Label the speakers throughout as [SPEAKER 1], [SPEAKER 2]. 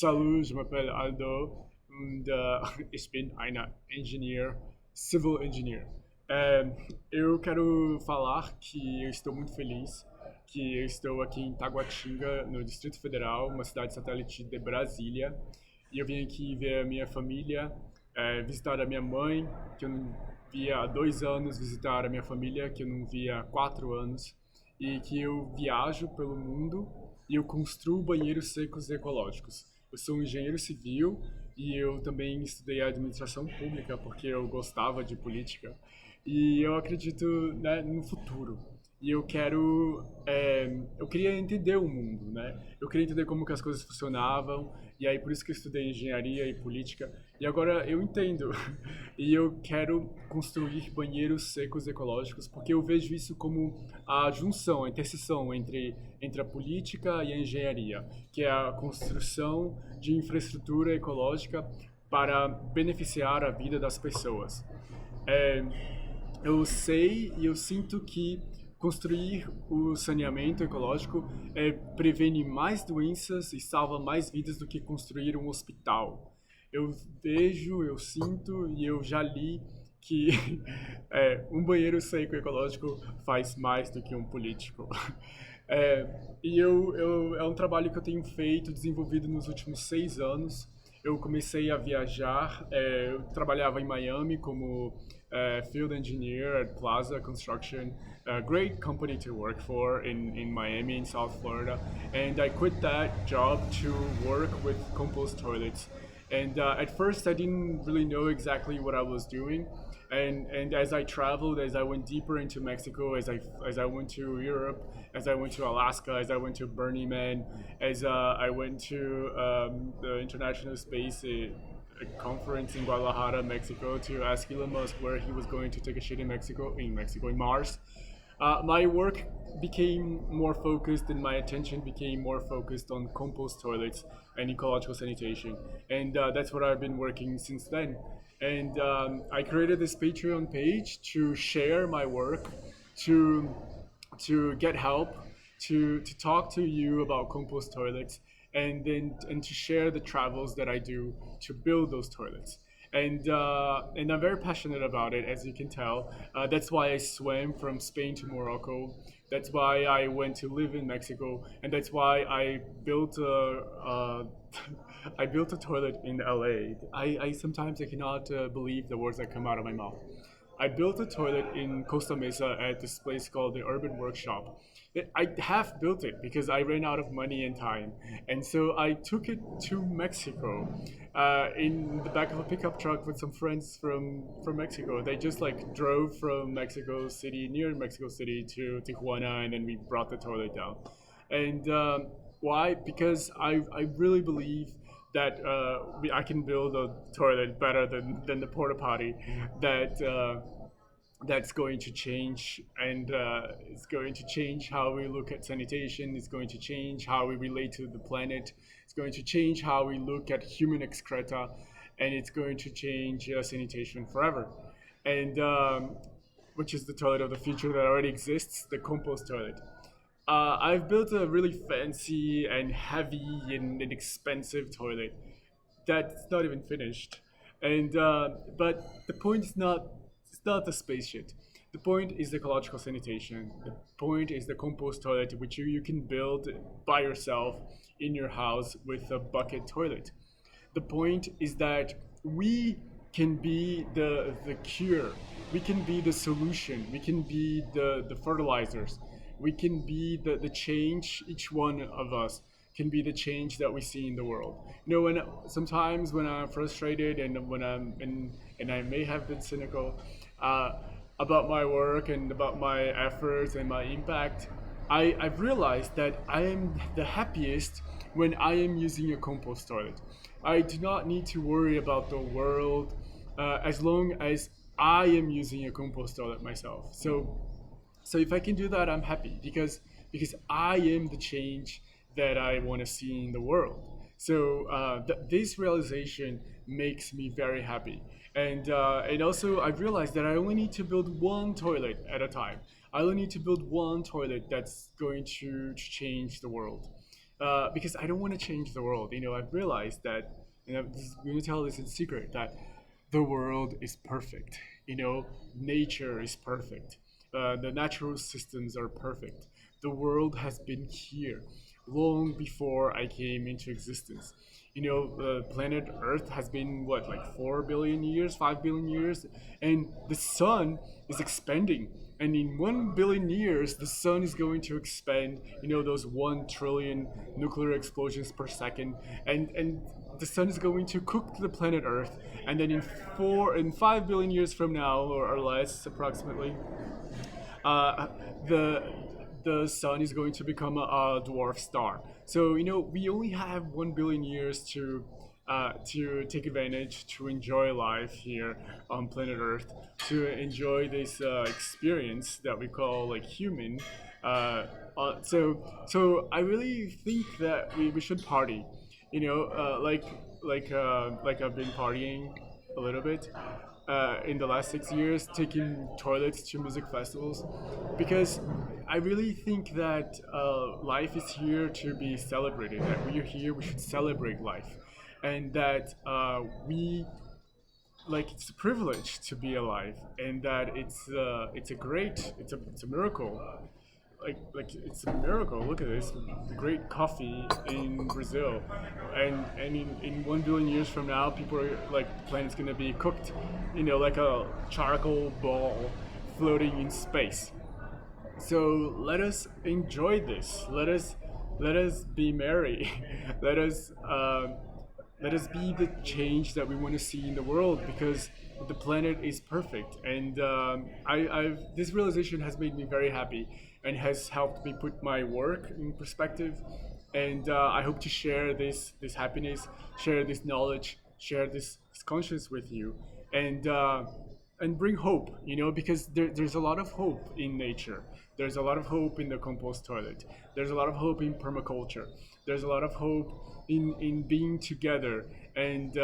[SPEAKER 1] Salut, je m'appelle Aldo und ich bin ein engineer, civil engineer. Eu quero falar que eu estou muito feliz, que eu estou aqui em Taguatinga, no Distrito Federal, uma cidade satélite de Brasília, e eu vim aqui ver a minha família, visitar a minha mãe, que eu não via há 2 anos, visitar a minha família, que eu não via há 4 anos, e que eu viajo pelo mundo e eu construo banheiros secos e ecológicos. Eu sou um engenheiro civil e eu também estudei administração pública porque eu gostava de política. E eu acredito, né, no futuro. E eu queria entender o mundo, né? Eu queria entender como que as coisas funcionavam, e aí por isso que eu estudei engenharia e política. E agora eu entendo. E eu quero construir banheiros secos ecológicos, porque eu vejo isso como a junção, a interseção entre a política e a engenharia, que é a construção de infraestrutura ecológica para beneficiar a vida das pessoas. É, eu sei e eu sinto que construir o saneamento ecológico previne mais doenças e salva mais vidas do que construir um hospital. Eu vejo, eu sinto e eu já li que um banheiro seco ecológico faz mais do que um político. É um trabalho que eu tenho feito, desenvolvido nos últimos 6 anos. Eu comecei a viajar, eu trabalhava em Miami como field engineer at Plaza Construction, a great company to work for in Miami, in South Florida. And I quit that job to work with compost toilets. And at first, I didn't really know exactly what I was doing. And as I traveled, as I went deeper into Mexico, as I went to Europe, as I went to Alaska, as I went to Burning Man, as I went to the International Space Conference in Guadalajara, Mexico, to ask Elon Musk where he was going to take a shit in in Mars. My work became more focused and my attention became more focused on compost toilets and ecological sanitation. And that's what I've been working since then. And I created this Patreon page to share my work, to get help, to talk to you about compost toilets, and to share the travels that I do to build those toilets. And I'm very passionate about it, as you can tell. That's why I swam from Spain to Morocco. That's why I went to live in Mexico, and that's why I built I built a toilet in LA. I sometimes I cannot believe the words that come out of my mouth. I built a toilet in Costa Mesa at this place called the Urban Workshop. I half built it because I ran out of money and time, and so I took it to Mexico in the back of a pickup truck with some friends from Mexico. They just like drove from Mexico City, near Mexico City, to Tijuana, and then we brought the toilet down. And why? Because I really believe that I can build a toilet better than the porta potty that that's going to change, and it's going to change how we look at sanitation. It's going to change how we relate to the planet. It's going to change how we look at human excreta, and it's going to change sanitation forever. And which is the toilet of the future that already exists, the compost toilet. I've built a really fancy and heavy and expensive toilet that's not even finished. And but the point is not, it's not the space shit. The point is the ecological sanitation. The point is the compost toilet, which you can build by yourself in your house with a bucket toilet. The point is that we can be the cure. We can be the solution. We can be the fertilizers. We can be the change. Each one of us can be the change that we see in the world. You know, when sometimes when I'm frustrated and and I may have been cynical about my work and about my efforts and my impact, I've realized that I am the happiest when I am using a compost toilet. I do not need to worry about the world as long as I am using a compost toilet myself. So if I can do that, I'm happy because I am the change that I want to see in the world. So this realization makes me very happy, and also I've realized that I only need to build one toilet at a time. I only need to build one toilet that's going to change the world. because I don't want to change the world. I've realized that, and I'm going to tell this in secret, that the world is perfect. Nature is perfect. The natural systems are perfect. The world has been here long before I came into existence. The planet Earth has been what, like 4 billion years, 5 billion years, and the sun is expanding. And in 1 billion years, the sun is going to expand. Those 1 trillion nuclear explosions per second, and the sun is going to cook the planet Earth. And then in 5 billion years from now, or less approximately, uh, the the sun is going to become a dwarf star. So we only have 1 billion years to take advantage, to enjoy life here on planet Earth, to enjoy this experience that we call like human. So I really think that we should party. Like I've been partying a little bit in the last 6 years, taking toilets to music festivals, because I really think that life is here to be celebrated. That we are here, we should celebrate life, and that we like it's a privilege to be alive, and that it's a miracle. Like it's a miracle. Look at this great coffee in Brazil, and in 1 billion years from now, people are like the planet's gonna be cooked, like a charcoal ball floating in space. So let us enjoy this. Let us be merry. let us um, let us be the change that we want to see in the world, because the planet is perfect. And I've this realization has made me very happy and has helped me put my work in perspective. And I hope to share this happiness, share this knowledge, share this conscience with you, and bring hope. Because there's a lot of hope in nature. There's a lot of hope in the compost toilet. There's a lot of hope in permaculture. There's a lot of hope in being together and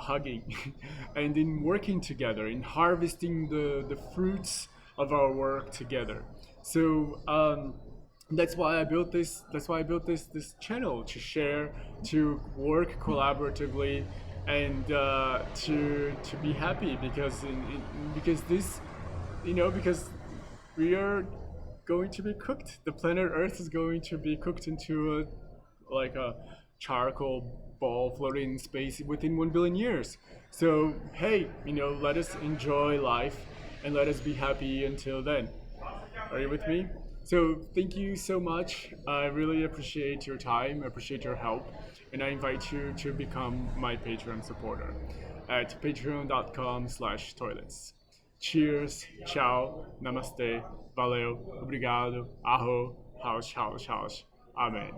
[SPEAKER 1] hugging, and in working together, in harvesting the fruits of our work together. So that's why I built this. That's why I built this channel, to share, to work collaboratively, and to be happy, because because this, because we are going to be cooked. The planet Earth is going to be cooked into a charcoal ball floating in space within 1 billion years. So hey, let us enjoy life, and let us be happy until then. Are you with me? So thank you so much. I really appreciate your time, appreciate your help, and I invite you to become my Patreon supporter at patreon.com/toilets. Cheers, tchau, namaste, valeu, obrigado, arro, house, house, house. Amen.